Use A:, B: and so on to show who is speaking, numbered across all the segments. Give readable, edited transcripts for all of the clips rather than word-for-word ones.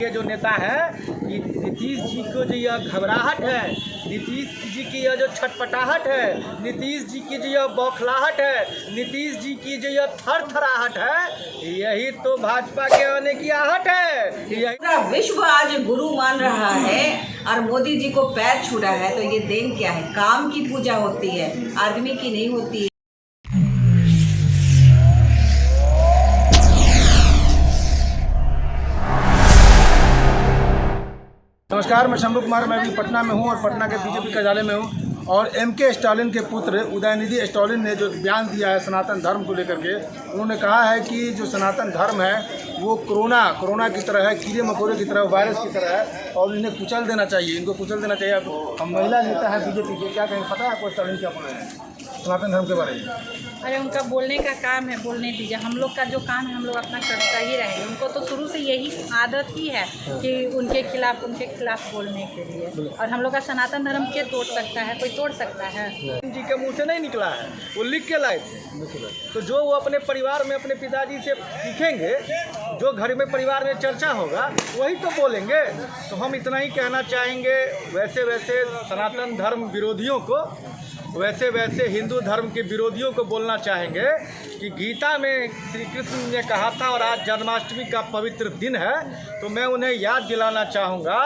A: ये जो नेता है कि नीतीश जी को जो यह घबराहट है, नीतीश जी की यह जो छटपटाहट है, नीतीश जी की जो यह बौखलाहट है, नीतीश जी की जो यह थरथराहट है, यही तो भाजपा के आने की आहट है।
B: पूरा विश्व आज गुरु मान रहा है और मोदी जी को पैर छू रहा है, तो ये देन क्या है? काम की पूजा होती है, आदमी की नहीं होती है।
C: नमस्कार, मैं शंभू कुमार। मैं अभी पटना में हूँ और पटना के बीजेपी कार्यालय में हूँ। और एमके स्टालिन के पुत्र उदयनिधि स्टालिन ने जो बयान दिया है सनातन धर्म को लेकर के, उन्होंने कहा है कि जो सनातन धर्म है वो कोरोना की तरह है, कीड़े मकोड़े की तरह, वायरस की तरह है और इन्हें कुचल देना चाहिए, इनको कुचल देना चाहिए। हम महिला नेता है बीजेपी के, क्या कहें? पता है आपको स्टालिन क्या बोले हैं सनातन धर्म के बारे में?
D: अरे उनका बोलने का काम है, बोलने दीजिए। हम लोग का जो काम है हम लोग अपना करता ही रहेंगे। उनको तो शुरू से यही आदत ही है कि उनके खिलाफ बोलने के लिए। और हम लोग का सनातन धर्म के तोड़ सकता है? कोई तोड़ सकता है?
A: जी के मुंह से नहीं निकला है, वो लिख के लाए थे। तो जो वो अपने परिवार में अपने पिताजी से सीखेंगे, जो घर में परिवार में चर्चा होगा वही तो बोलेंगे। तो हम इतना ही कहना चाहेंगे, वैसे सनातन धर्म विरोधियों को, वैसे हिंदू धर्म के विरोधियों को बोलना चाहेंगे कि गीता में श्री कृष्ण ने कहा था, और आज जन्माष्टमी का पवित्र दिन है, तो मैं उन्हें याद दिलाना चाहूँगा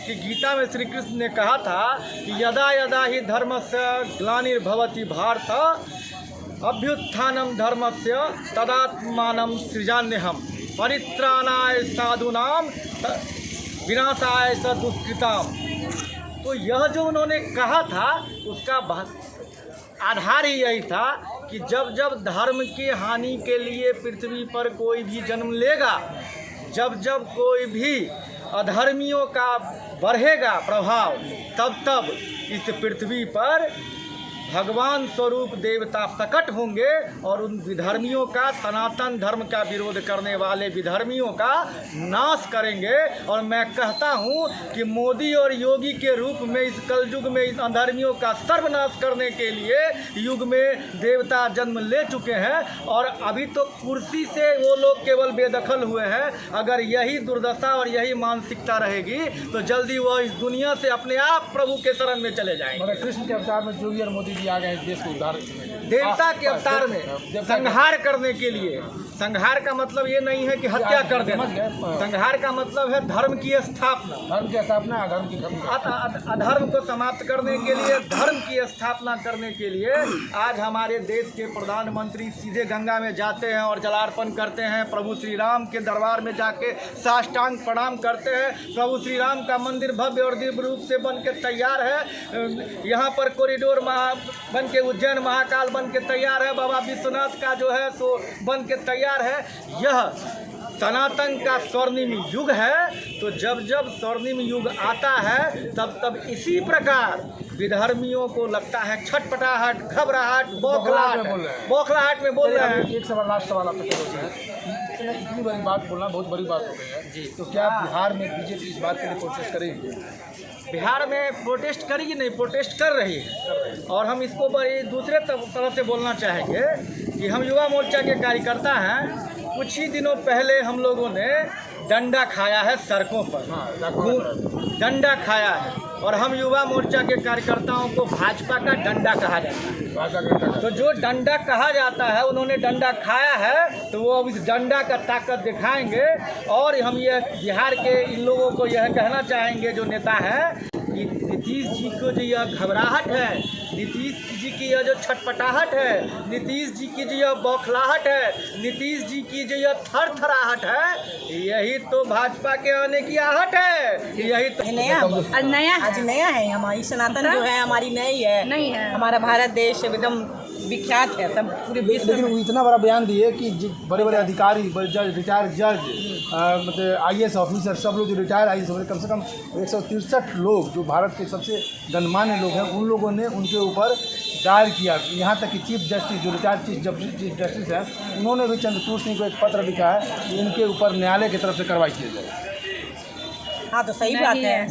A: कि गीता में श्री कृष्ण ने कहा था कि यदा यदा ही धर्मस्य ग्लानिर्भवति भारत अभ्युत्थानम धर्मस्य तदात्मानं सृजाम्यहम् परित्राणाय साधूनां विनाशाय च दुष्कृताम्। तो यह जो उन्होंने कहा था उसका आधार ही यही था कि जब जब धर्म की हानि के लिए पृथ्वी पर कोई भी जन्म लेगा, जब कोई भी अधर्मियों का बढ़ेगा प्रभाव, तब इस पृथ्वी पर भगवान स्वरूप देवता प्रकट होंगे और उन विधर्मियों का, सनातन धर्म का विरोध करने वाले विधर्मियों का नाश करेंगे। और मैं कहता हूं कि मोदी और योगी के रूप में इस कलयुग में इन अधर्मियों का सर्वनाश करने के लिए युग में देवता जन्म ले चुके हैं और अभी तो कुर्सी से वो लोग केवल बेदखल हुए हैं। अगर यही दुर्दशा और यही मानसिकता रहेगी तो जल्दी वह इस दुनिया से अपने आप प्रभु के शरण में चले जाएंगे।
C: कृष्ण के अवतार में योगी और मोदी आ गए देश को उद्धार,
A: देवता के अवतार में संहार करने के लिए। संहार का मतलब ये नहीं है कि हत्या कर देना, संहार का मतलब है धर्म की स्थापना, अधर्म को समाप्त करने के लिए, धर्म की स्थापना करने के लिए। आज हमारे देश के प्रधानमंत्री सीधे गंगा में जाते हैं और जलार्पण करते हैं, प्रभु श्री राम के दरबार में जाके साष्टांग प्रणाम करते हैं। प्रभु श्री राम का मंदिर भव्य और दिव्य रूप से बन के तैयार है। यहाँ पर कॉरिडोर बन के, उज्जैन महाकाल बन के तैयार है, बाबा विश्वनाथ का जो है सो बन के तैयार है। यह सनातन का स्वर्णिम युग है। तो जब स्वर्णिम युग आता है तब इसी प्रकार विधर्मियों को लगता है छटपटाहट, घबराहट, बौखलाहट में बोल रहे हैं।
C: एक सवाल, लास्ट सवाल आपसे है, इतनी बड़ी बात बोलना बहुत बड़ी बात हो गई है जी। तो क्या बिहार में बीजेपी इस बात के लिए प्रोटेस्ट करेगी?
A: बिहार में प्रोटेस्ट करेगी नहीं, प्रोटेस्ट कर रही है। और हम इसको बड़ी दूसरे तरफ से बोलना चाहेंगे कि हम युवा मोर्चा के कार्यकर्ता हैं। कुछ ही दिनों पहले हम लोगों ने डंडा खाया है सड़कों पर, डंडा खाया है। और हम युवा मोर्चा के कार्यकर्ताओं को भाजपा का डंडा कहा जाता है। तो जो डंडा कहा जाता है, उन्होंने डंडा खाया है, तो वो अब इस डंडा का ताकत दिखाएंगे। और हम ये बिहार के इन लोगों को यह कहना चाहेंगे, जो नेता है, कि नीतीश जी को जो यह घबराहट है, नीतीश जी की यह जो छटपटाहट है, नीतीश जी की जो यह बौखलाहट है, नीतीश जी की जो यह थरथराहट है, यही तो भाजपा के आने की आहट है। यही तो
B: नया है। हमारी सनातन जो है हमारी नई है। हमारा भारत देश एकदम विख्यात है सब पूरे विश्व।
C: लेकिन वो इतना बड़ा बयान दिए कि बड़े अधिकारी, रिटायर्ड जज, मतलब IAS ऑफिसर, सब लोग जो रिटायर्ड IAS हो, कम से कम 163 लोग जो भारत के सबसे गणमान्य लोग हैं, उन लोगों ने उनके ऊपर दायर किया। यहाँ तक कि चीफ जस्टिस, जो रिटायर्ड चीफ जस्टिस हैं, उन्होंने भी चंद्रचूड़ सिंह को एक पत्र लिखा है कि इनके ऊपर न्यायालय की तरफ से कार्रवाई की जाए।
B: हाँ, तो सही बात है।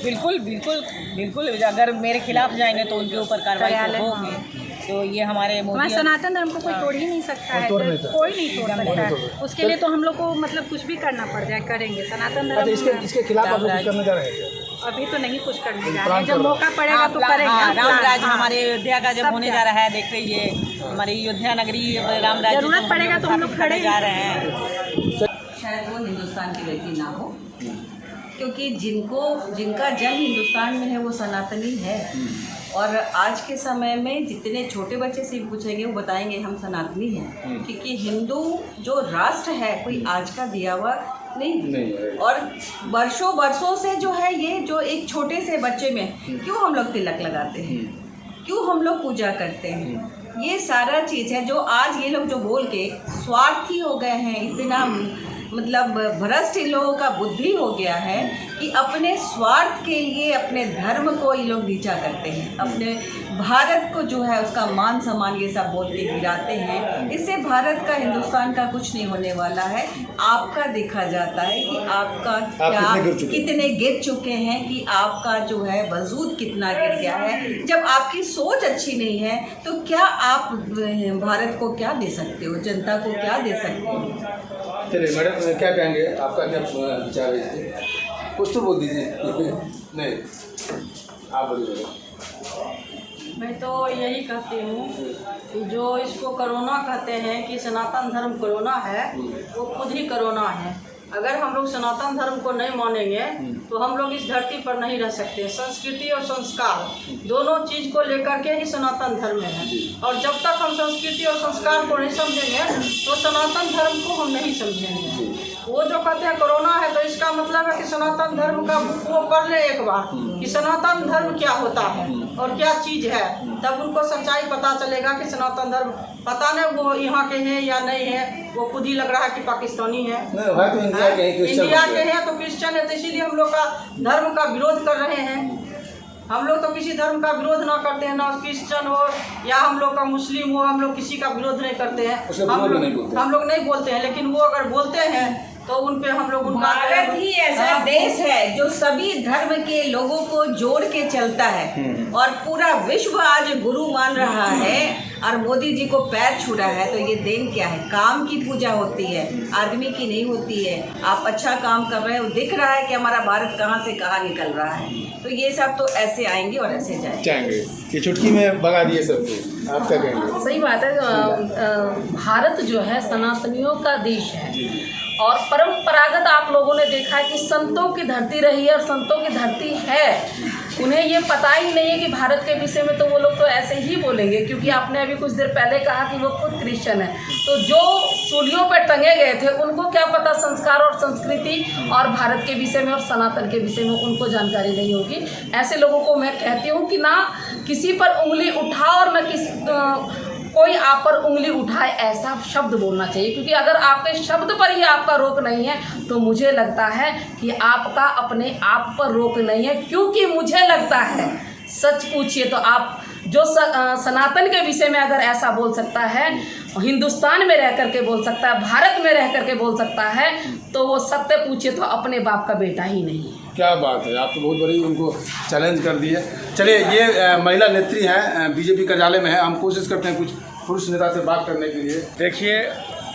B: बिल्कुल, अगर मेरे खिलाफ जाएंगे तो उनके ऊपर कार्रवाई होगी। तो ये हमारे मोदी
D: हमारे सनातन धर्म को कोई तोड़ ही नहीं सकता है, कोई नहीं तोड़ सकता है। उसके लिए तो हम लोग को मतलब कुछ भी करना पड़ जाए करेंगे। सनातन धर्म
C: इसके खिलाफ आप लोग कुछ करने जा रहे हैं?
D: अभी तो नहीं कुछ करने जा रहे हैं, जब मौका पड़ेगा तो करेंगे।
B: राम राज्य हमारे अयोध्या का जब होने जा रहा है, देख रही है हमारी अयोध्या नगरी राम राज्य
D: जरूरत पड़ेगा तो हम लोग खड़े
B: जा रहे हैं। शायद वो हिंदुस्तान की लड़की ना हो, क्योंकि जिनका जन्म हिंदुस्तान में है वो सनातनी है। और आज के समय में जितने छोटे बच्चे से पूछेंगे वो बताएंगे हम सनातनी हैं, क्योंकि हिंदू जो राष्ट्र है कोई आज का दिया हुआ नहीं। और वर्षों से जो है ये जो एक छोटे से बच्चे में क्यों हम लोग तिलक लगाते हैं, क्यों हम लोग पूजा करते हैं, ये सारा चीज़ है जो आज ये लोग जो बोल के स्वार्थी हो गए हैं। इतना मतलब भ्रष्ट इन लोगों का बुद्धि हो गया है कि अपने स्वार्थ के लिए अपने धर्म को ये लोग नीचा करते हैं, अपने भारत को जो है उसका मान सम्मान ये सब बोल के गिराते हैं। इससे भारत का हिंदुस्तान का कुछ नहीं होने वाला है। आपका देखा जाता है कि आपका क्या कितने गिर चुके हैं, कि आपका जो है वजूद कितना गिर गया है। जब आपकी सोच अच्छी नहीं है तो क्या आप भारत को क्या दे सकते हो, जनता को क्या दे सकते हो?
C: चलिए मैडम, क्या कहेंगे, आपका क्या विचार है इसके? कुछ तो बोल दीजिए। नहीं, आप बोलिए।
E: मैं तो यही कहती हूँ कि जो इसको कोरोना कहते हैं कि सनातन धर्म कोरोना है, वो खुद ही कोरोना है। अगर हम लोग सनातन धर्म को नहीं मानेंगे तो हम लोग इस धरती पर नहीं रह सकते। संस्कृति और संस्कार दोनों चीज़ को लेकर के ही सनातन धर्म है, और जब तक हम संस्कृति और संस्कार को नहीं समझेंगे तो सनातन धर्म को हम नहीं समझेंगे। वो जो कहते हैं कोरोना है तो इसका मतलब है कि सनातन धर्म का वो पढ़ ले एक बार कि सनातन धर्म क्या होता है और क्या चीज़ है, तब उनको सच्चाई पता चलेगा कि सनातन धर्म पता नहीं वो यहाँ के हैं या नहीं है। वो खुद ही लग रहा है कि पाकिस्तानी है,
C: तो
E: इंडिया के हैं तो क्रिश्चियन है, तो इसीलिए हम लोग का धर्म का विरोध कर रहे हैं। हम लोग तो किसी धर्म का विरोध ना करते हैं, ना क्रिश्चियन हो या हम लोग का मुस्लिम हो, हम लोग किसी का विरोध नहीं करते हैं। हम लोग नहीं बोलते हैं, लेकिन वो अगर बोलते हैं तो उन पे हम लोग
B: भारत ही ऐसा देश है जो सभी धर्म के लोगों को जोड़ के चलता है, और पूरा विश्व आज गुरु मान रहा है और मोदी जी को पैर छू रहा है। तो ये देन क्या है? काम की पूजा होती है, आदमी की नहीं होती है। आप अच्छा काम कर रहे हो, दिख रहा है कि हमारा भारत कहाँ से कहाँ निकल रहा है। तो ये सब तो ऐसे आएंगे और ऐसे जाएंगे।
C: ये चुटकी में भगा दिए सबको। आप क्या कहेंगे?
F: सही बात है। भारत जो है सनातनियों का देश है, और परंपरागत आप लोगों ने देखा है कि संतों की धरती रही है और संतों की धरती है। उन्हें ये पता ही नहीं है कि भारत के विषय में, तो वो लोग तो ऐसे ही बोलेंगे, क्योंकि आपने अभी कुछ देर पहले कहा कि वो खुद क्रिश्चियन है। तो जो सूलियों पर टंगे गए थे उनको क्या पता संस्कार और संस्कृति और भारत के विषय में और सनातन के विषय में उनको जानकारी नहीं होगी। ऐसे लोगों को मैं कहती हूँ कि ना किसी पर उंगली उठाओ और न कोई आप पर उंगली उठाए, ऐसा शब्द बोलना चाहिए। क्योंकि अगर आपके शब्द पर ही आपका रोक नहीं है तो मुझे लगता है कि आपका अपने आप पर रोक नहीं है। क्योंकि मुझे लगता है, सच पूछिए तो आप जो सनातन के विषय में अगर ऐसा बोल सकता है, हिंदुस्तान में रह करके बोल सकता है, भारत में रह करके बोल सकता है, तो वो सत्य पूछिए तो अपने बाप का बेटा ही नहीं है।
C: क्या बात है, आप तो बहुत बड़ी उनको चैलेंज कर दिए। चलिए, ये महिला नेत्री हैं, बीजेपी कार्यालय में है। हम कोशिश करते हैं कुछ पुरुष नेता से बात करने के लिए।
A: देखिए,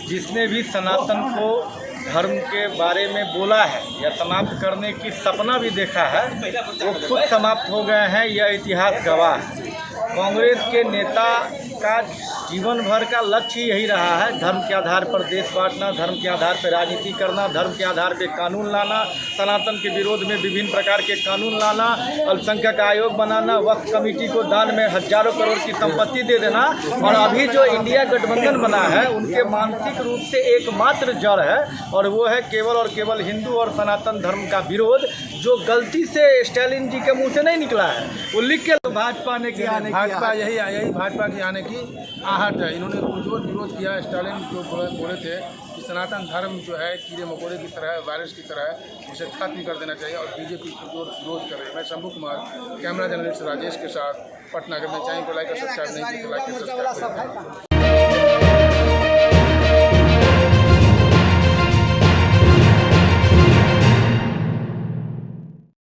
A: जिसने भी सनातन को धर्म के बारे में बोला है या समाप्त करने की सपना भी देखा है, वो खुद समाप्त हो गए हैं। यह इतिहास गवाह है। कांग्रेस के नेता का जीवन भर का लक्ष्य यही रहा है, धर्म के आधार पर देश बांटना, धर्म के आधार पर राजनीति करना, धर्म के आधार पर कानून लाना, सनातन के विरोध में विभिन्न प्रकार के कानून लाना, अल्पसंख्यक आयोग बनाना, वक्फ कमेटी को दान में हजारों करोड़ की संपत्ति दे देना। और अभी जो इंडिया गठबंधन बना है उनके मानसिक रूप से एकमात्र जड़ है, और वो है केवल और केवल हिंदू और सनातन धर्म का विरोध, जो गलती से स्टालिन जी के मुँह से नहीं निकला है। वो लिख के भाजपा ने किया,
C: भाजपा यही भाजपा की आने की आहट है। इन्होंने पुरजोर विरोध किया। स्टालिन जो बोले थे कि सनातन धर्म जो है कीड़े मकोड़े की तरह है, वायरस की तरह है, उसे खत्म कर देना चाहिए, और बीजेपी पुरजोर विरोध कर रही है। मैं शंभू कुमार, कैमरा जर्नलिस्ट राजेश के साथ, पटना। अगर मैं चैनल को लाइक और सब्सक्राइब नहीं किया तो लाइक और सब्सक्राइब करें।